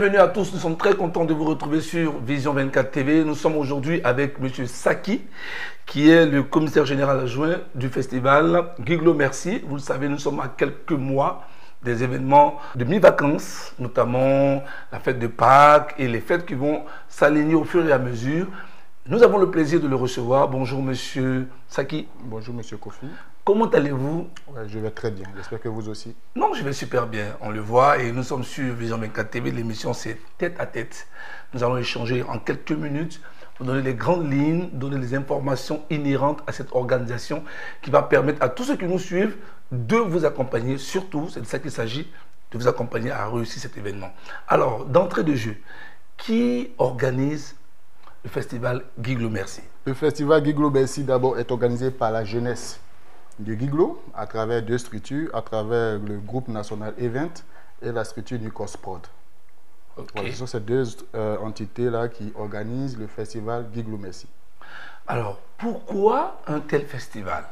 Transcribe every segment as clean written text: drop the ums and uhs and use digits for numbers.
Bienvenue à tous, nous sommes très contents de vous retrouver sur Vision 24 TV. Nous sommes aujourd'hui avec M. Saki, qui est le commissaire général adjoint du festival Guiglo Merci. Vous le savez, nous sommes à quelques mois des événements de mi-vacances, notamment la fête de Pâques et les fêtes qui vont s'aligner au fur et à mesure. Nous avons le plaisir de le recevoir. Bonjour M. Saki. Bonjour M. Kofi. Comment allez-vous? Ouais, je vais très bien, j'espère que vous aussi. Non, je vais super bien, on le voit et nous sommes sur Vision 24 TV, l'émission c'est tête à tête. Nous allons échanger en quelques minutes, vous donner les grandes lignes, donner les informations inhérentes à cette organisation qui va permettre à tous ceux qui nous suivent de vous accompagner, surtout, c'est de ça qu'il s'agit, de vous accompagner à réussir cet événement. Alors, d'entrée de jeu, qui organise le festival Guiglo Merci? Le festival Guiglo Merci d'abord est organisé par la jeunesse de Guiglo à travers deux structures, à travers le groupe national Event et la structure Nucosprod. Okay. Voilà, ce sont ces deux entités-là qui organisent le festival Guiglo Merci. Alors, pourquoi un tel festival?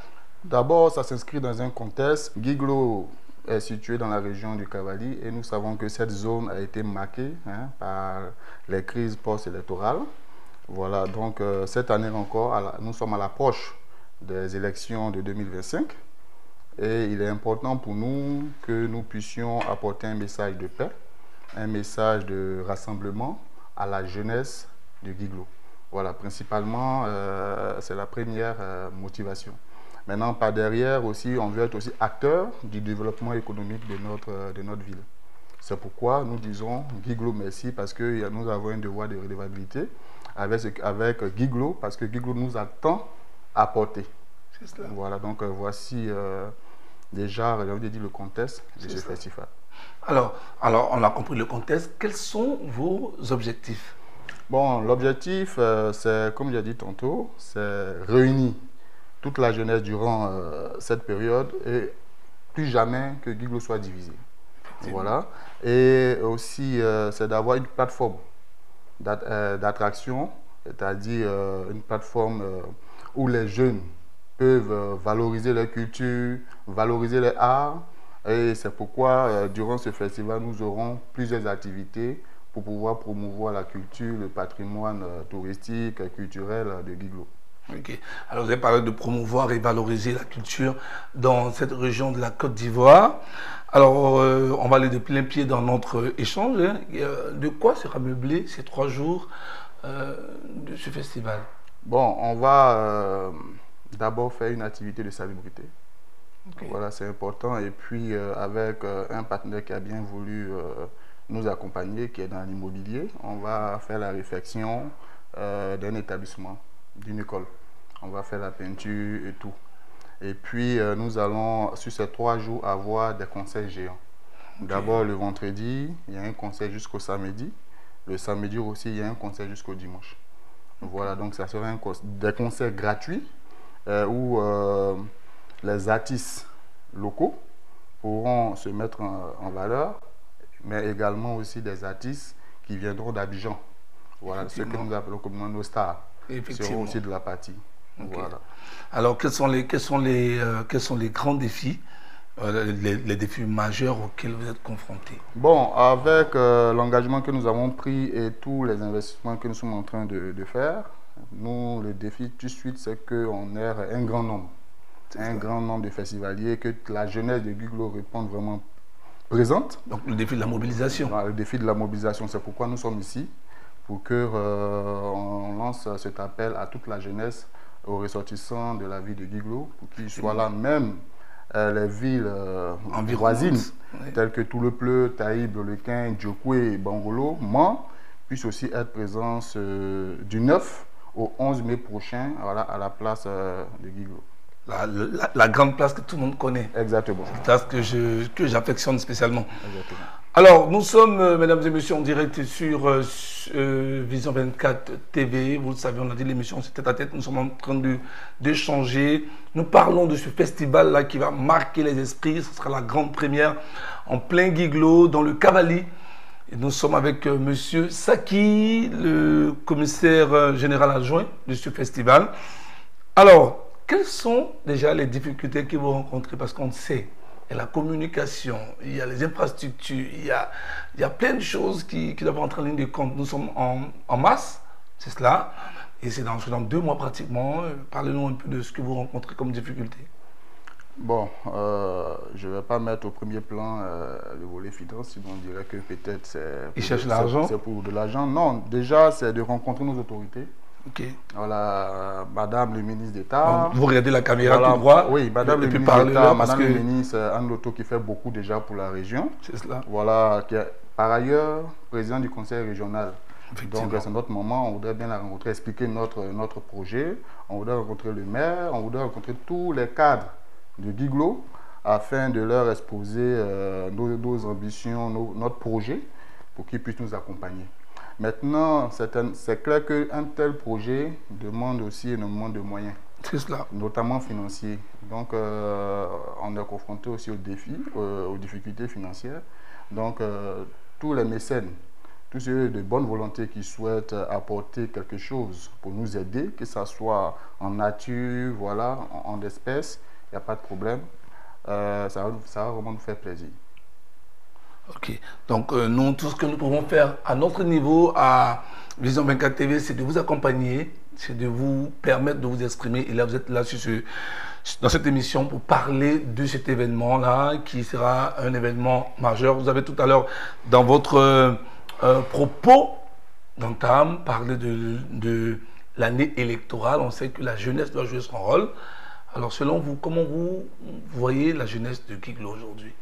D'abord, ça s'inscrit dans un contexte. Guiglo est situé dans la région du Cavali et nous savons que cette zone a été marquée par les crises post-électorales. Voilà, donc cette année encore, nous sommes à l'approche des élections de 2025 et il est important pour nous que nous puissions apporter un message de paix, un message de rassemblement à la jeunesse de Guiglo. Voilà, principalement, c'est la première motivation. Maintenant, par derrière aussi, on veut être aussi acteur du développement économique de notre ville. C'est pourquoi nous disons Guiglo Merci, parce que nous avons un devoir de redevabilité avec Guiglo, parce que Guiglo nous a tant apporté. Voilà, donc voici déjà, j'ai envie de dire, le contexte de ce festival. Alors, on a compris le contexte. Quels sont vos objectifs? Bon, l'objectif, c'est, comme j'ai dit tantôt, c'est réunir toute la jeunesse durant cette période et plus jamais que Guiglo soit divisé. Voilà. Et aussi, c'est d'avoir une plateforme d'attraction, c'est-à-dire une plateforme où les jeunes peuvent valoriser leur culture, valoriser les arts. Et c'est pourquoi, durant ce festival, nous aurons plusieurs activités pour pouvoir promouvoir la culture, le patrimoine touristique, culturel de Guiglo. Ok. Alors, vous avez parlé de promouvoir et valoriser la culture dans cette région de la Côte d'Ivoire. Alors, on va aller de plein pied dans notre échange. De quoi sera meublé ces 3 jours de ce festival? Bon, on va d'abord faire une activité de salubrité. Okay. Voilà, c'est important. Et puis, avec un partenaire qui a bien voulu nous accompagner, qui est dans l'immobilier, on va faire la réfection d'un établissement, d'une école. On va faire la peinture et tout. Et puis, nous allons, sur ces 3 jours, avoir des concerts géants. Okay. D'abord, le vendredi, il y a un concert jusqu'au samedi. Le samedi aussi, il y a un concert jusqu'au dimanche. Voilà, donc ça sera des concerts gratuits où les artistes locaux pourront se mettre en valeur, mais également aussi des artistes qui viendront d'Abidjan. Voilà, ce que nous appelons communément nos stars seront aussi de la partie. Okay. Voilà. Alors, quels sont les grands défis, les défis majeurs auxquels vous êtes confrontés? Bon, avec l'engagement que nous avons pris et tous les investissements que nous sommes en train de faire, nous, le défi tout de suite, c'est qu'on ait un grand nombre de festivaliers, que la jeunesse de Guiglo réponde vraiment présente. Donc, le défi de la mobilisation. Voilà, le défi de la mobilisation, c'est pourquoi nous sommes ici, pour qu'on lance cet appel à toute la jeunesse, aux ressortissants de la ville de Guiglo, pour qu'ils soient là, même les villes voisines, telles que Toulepleu, Taïb, Lequin, Djokwe et Bangolo, puissent aussi être présents du 9 au 11 mai prochain, voilà, à la place de Guiglo. La grande place que tout le monde connaît. Exactement. C'est place que j'affectionne spécialement. Exactement. Alors, nous sommes, mesdames et messieurs, en direct sur Vision 24 TV. Vous le savez, on a dit l'émission, c'est tête à tête. Nous sommes en train d'échanger. Nous parlons de ce festival-là qui va marquer les esprits. Ce sera la grande première en plein Guiglo, dans le Cavali. Et nous sommes avec monsieur Saki, le commissaire général adjoint de ce festival. Alors, quelles sont déjà les difficultés que vous rencontrez? Parce qu'on sait il y a la communication, il y a les infrastructures, il y a plein de choses qui doivent entrer en ligne de compte. Nous sommes en masse, c'est cela, et c'est dans 2 mois pratiquement. Parlez-nous un peu de ce que vous rencontrez comme difficulté. Bon, je ne vais pas mettre au premier plan le volet finance, sinon on dirait que peut-être c'est pour de l'argent. Non, déjà, c'est de rencontrer nos autorités. Ok. Voilà, Madame le ministre d'État. Vous regardez la caméra voilà, tout droit. Oui, Madame le ministre d'État, Madame le ministre Anne Lotto qui fait beaucoup déjà pour la région. C'est cela. Voilà, qui est par ailleurs président du conseil régional. Donc, c'est notre moment, on voudrait bien la rencontrer, expliquer notre projet. On voudrait rencontrer le maire, on voudrait rencontrer tous les cadres de Guiglo afin de leur exposer nos ambitions, notre projet pour qu'ils puissent nous accompagner. Maintenant, c'est clair qu'un tel projet demande aussi énormément de moyens, notamment financiers. Donc, on est confronté aussi aux défis, aux difficultés financières. Donc, tous les mécènes, tous ceux de bonne volonté qui souhaitent apporter quelque chose pour nous aider, que ce soit en nature, voilà, en espèces, il n'y a pas de problème. Ça va vraiment nous faire plaisir. Ok. Donc, nous, tout ce que nous pouvons faire à notre niveau, à Vision 24 TV, c'est de vous accompagner, c'est de vous permettre de vous exprimer. Et là, vous êtes là dans cette émission pour parler de cet événement-là, qui sera un événement majeur. Vous avez tout à l'heure, dans votre propos d'entame, parlé de l'année électorale. On sait que la jeunesse doit jouer son rôle. Alors, selon vous, comment vous voyez la jeunesse de Guiglo aujourd'hui?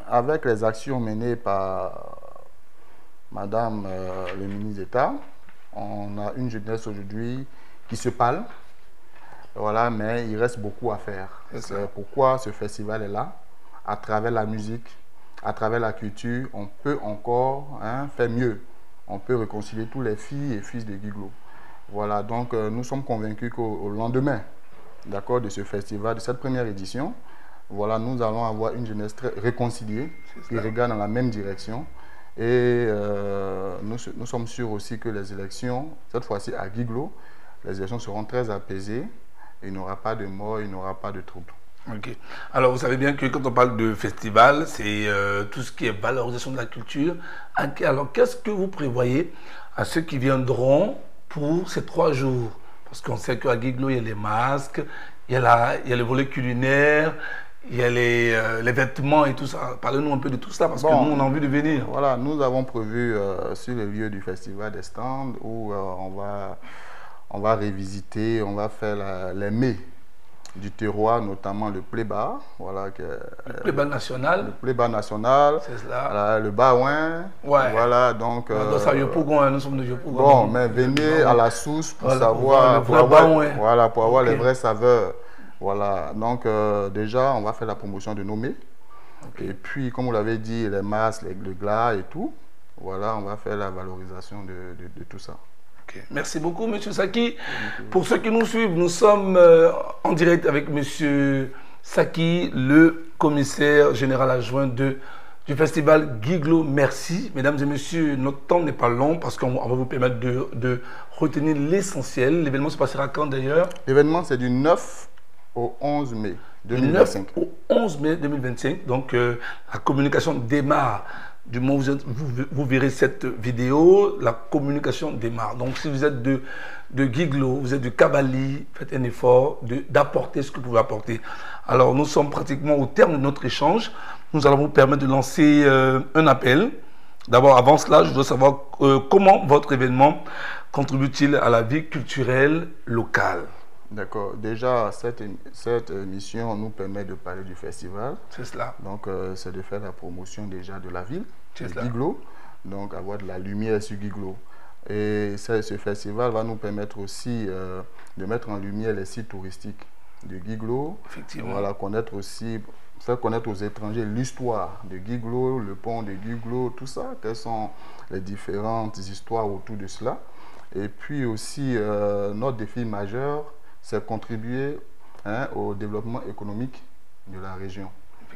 Avec les actions menées par Madame le ministre d'État, on a une jeunesse aujourd'hui qui se parle, voilà, mais il reste beaucoup à faire. C'est pourquoi ce festival est là. À travers la musique, à travers la culture, on peut encore faire mieux. On peut réconcilier tous les filles et fils de Guiglo. Voilà, donc nous sommes convaincus qu'au lendemain, d'accord, de ce festival, de cette première édition, voilà, nous allons avoir une jeunesse très réconciliée, qui regarde dans la même direction. Et nous sommes sûrs aussi que les élections, cette fois-ci à Guiglo, les élections seront très apaisées. Il n'y aura pas de mort, il n'y aura pas de troubles. Ok. Alors, vous savez bien que quand on parle de festival, c'est tout ce qui est valorisation de la culture. Alors, qu'est-ce que vous prévoyez à ceux qui viendront pour ces 3 jours? Parce qu'on sait qu'à Guiglo, il y a les masques, il y a le volet culinaire, il y a les vêtements et tout ça. Parlez-nous un peu de tout ça, parce que nous, on a envie de venir. Voilà, nous avons prévu sur le lieu du festival des stands où on va revisiter, on va faire les mets du terroir, notamment le pléba. Voilà, le pléba national. Le pléba national. C'est cela. Voilà, le baouin. Ouais. Voilà, donc... nous sommes de Yopougon. Bon, mais venez à la source pour savoir... Pour avoir les vraies saveurs. Voilà, donc déjà, on va faire la promotion de nos mets. Et puis, comme vous l'avez dit, les masques, le glas et tout. Voilà, on va faire la valorisation de tout ça. Okay. Merci beaucoup, M. Saki. Pour ceux qui nous suivent, nous sommes en direct avec M. Saki, le commissaire général adjoint du festival Guiglo. Merci. Mesdames et messieurs, notre temps n'est pas long parce qu'on va vous permettre de retenir l'essentiel. L'événement se passera quand d'ailleurs? L'événement, c'est du 9 au 11 mai 2025. Du 9 au 11 mai 2025. Donc, la communication démarre. Du moment où vous verrez cette vidéo, la communication démarre. Donc, si vous êtes de Guiglo, vous êtes de Kabali, faites un effort d'apporter ce que vous pouvez apporter. Alors, nous sommes pratiquement au terme de notre échange. Nous allons vous permettre de lancer un appel. D'abord, avant cela, je dois savoir comment votre événement contribue-t-il à la vie culturelle locale? D'accord. Déjà, cette émission nous permet de parler du festival. C'est cela. Donc, c'est de faire la promotion déjà de la ville, de Guiglo. Donc, avoir de la lumière sur Guiglo. Et ce festival va nous permettre aussi de mettre en lumière les sites touristiques de Guiglo. Effectivement. Voilà, connaître aussi, faire connaître aux étrangers l'histoire de Guiglo, le pont de Guiglo, tout ça. Quelles sont les différentes histoires autour de cela. Et puis aussi, notre défi majeur, c'est contribuer au développement économique de la région.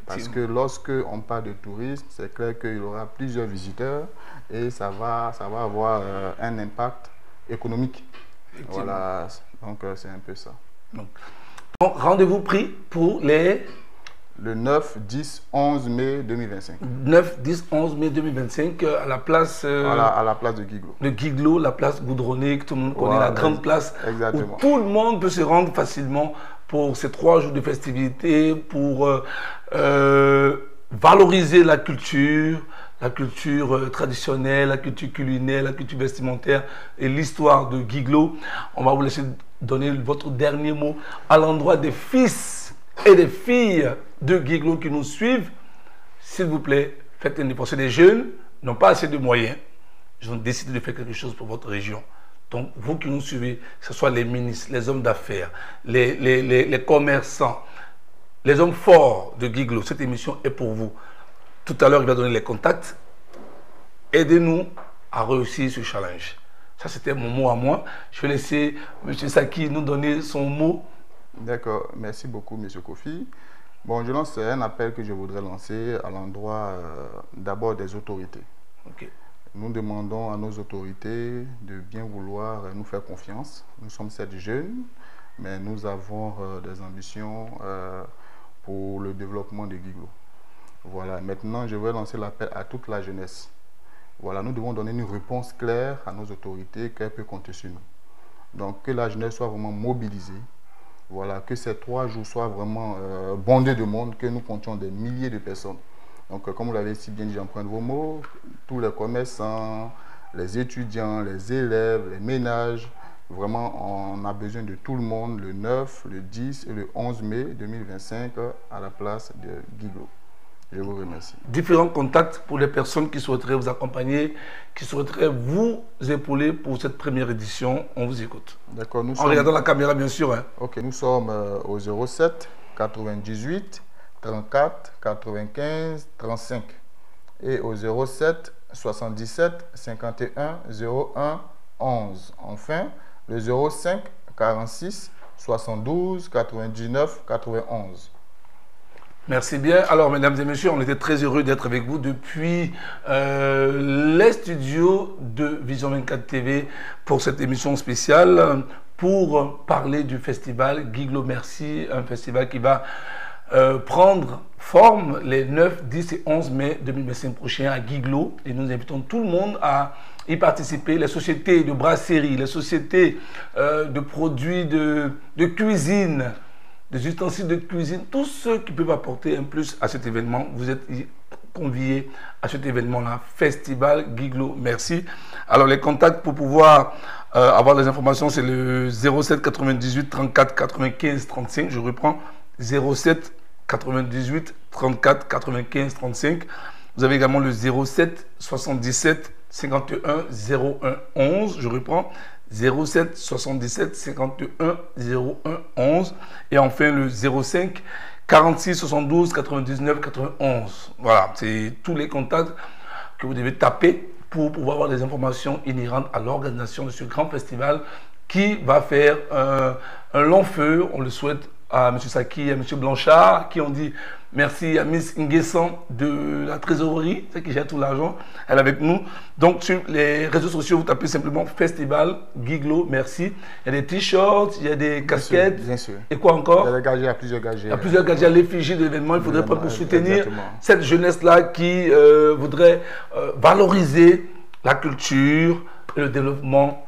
Parce que lorsque on parle de tourisme, c'est clair qu'il y aura plusieurs visiteurs et ça va avoir un impact économique. Voilà, donc c'est un peu ça. Donc rendez-vous pris pour Le 9, 10, 11 mai 2025. 9, 10, 11 mai 2025 à la place... à la place de Guiglo. De Guiglo, la place goudronnée, que tout le monde connaît, la grande place. Exactement. Où tout le monde peut se rendre facilement pour ces 3 jours de festivités, pour valoriser la culture traditionnelle, la culture culinaire, la culture vestimentaire et l'histoire de Guiglo. On va vous laisser donner votre dernier mot à l'endroit des fils et des filles de Guiglo qui nous suivent. S'il vous plaît, faites un effort. Les jeunes n'ont pas assez de moyens. Ils ont décidé de faire quelque chose pour votre région. Donc, vous qui nous suivez, que ce soit les ministres, les hommes d'affaires, les commerçants, les hommes forts de Guiglo, cette émission est pour vous. Tout à l'heure, il va donner les contacts. Aidez-nous à réussir ce challenge. Ça, c'était mon mot à moi. Je vais laisser M. Saki nous donner son mot. D'accord. Merci beaucoup, M. Kofi. Bon, je lance un appel que je voudrais lancer à l'endroit d'abord des autorités. Okay. Nous demandons à nos autorités de bien vouloir nous faire confiance. Nous sommes 7 jeunes, mais nous avons des ambitions pour le développement de Guiglo. Voilà, maintenant je vais lancer l'appel à toute la jeunesse. Voilà, nous devons donner une réponse claire à nos autorités qu'elles peuvent compter sur nous. Donc que la jeunesse soit vraiment mobilisée. Voilà, que ces 3 jours soient vraiment bondés de monde, que nous comptions des milliers de personnes. Donc, comme vous l'avez si bien dit, j'emprunte vos mots, tous les commerçants, les étudiants, les élèves, les ménages, vraiment, on a besoin de tout le monde le 9, le 10 et le 11 mai 2025 à la place de Guiglo. Je vous remercie. Différents contacts pour les personnes qui souhaiteraient vous accompagner, qui souhaiteraient vous épauler pour cette première édition. On vous écoute. D'accord. En regardant la caméra, bien sûr. Hein. Ok, nous sommes au 07 98 34 95 35 et au 07 77 51 01 11. Enfin, le 05 46 72 99 91. Merci bien. Alors, mesdames et messieurs, on était très heureux d'être avec vous depuis les studios de Vision 24 TV pour cette émission spéciale pour parler du festival Guiglo Merci, un festival qui va prendre forme les 9, 10 et 11 mai 2025 prochains à Guiglo. Et nous invitons tout le monde à y participer. Les sociétés de brasserie, les sociétés de produits de cuisine, des ustensiles de cuisine, tous ceux qui peuvent apporter un plus à cet événement, vous êtes conviés à cet événement-là, Festival Guiglo Merci. Alors les contacts pour pouvoir avoir les informations, c'est le 07 98 34 95 35, je reprends, 07 98 34 95 35. Vous avez également le 07 77 51 01 11, je reprends, 07 77 51 01 11 et enfin le 05 46 72 99 91. Voilà, c'est tous les contacts que vous devez taper pour pouvoir avoir des informations inhérentes à l'organisation de ce grand festival qui va faire un long feu. On le souhaite à M. Saki et à M. Blanchard qui ont dit merci à Miss Nguessan de la trésorerie, celle qui gère tout l'argent, elle est avec nous. Donc sur les réseaux sociaux, vous tapez simplement Festival Guiglo Merci. Il y a des t-shirts, il y a des casquettes. Bien sûr. Et quoi encore? Il y a des gadgets, il y a plusieurs gadgets. Il y a plusieurs gadgets à l'effigie de l'événement. Il faudrait pour soutenir exactement. Cette jeunesse-là qui voudrait valoriser la culture et le développement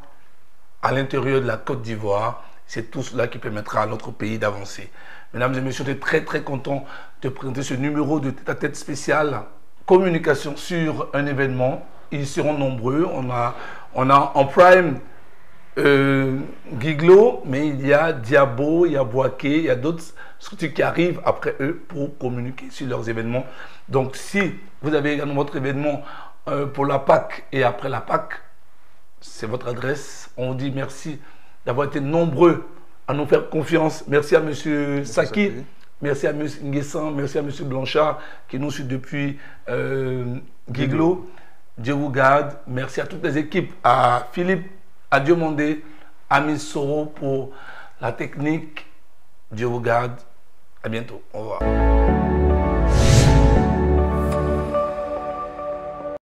à l'intérieur de la Côte d'Ivoire. C'est tout cela qui permettra à notre pays d'avancer. Mesdames et messieurs, je suis très content de présenter ce numéro de tête-à-tête spécial communication sur un événement. Ils seront nombreux. On a en prime Guiglo, mais il y a Diabo, il y a Boaké, il y a d'autres structures qui arrivent après eux pour communiquer sur leurs événements. Donc si vous avez également votre événement pour la Pâques et après la Pâques, c'est votre adresse. On vous dit merci d'avoir été nombreux à nous faire confiance. Merci à M. Saki, merci à M. Nguessan, merci à M. Blanchard qui nous suit depuis Guiglo. Dieu vous garde. Merci à toutes les équipes, à Philippe, à Diomandé, à Miss Soro pour la technique. Dieu vous garde. À bientôt. Au revoir.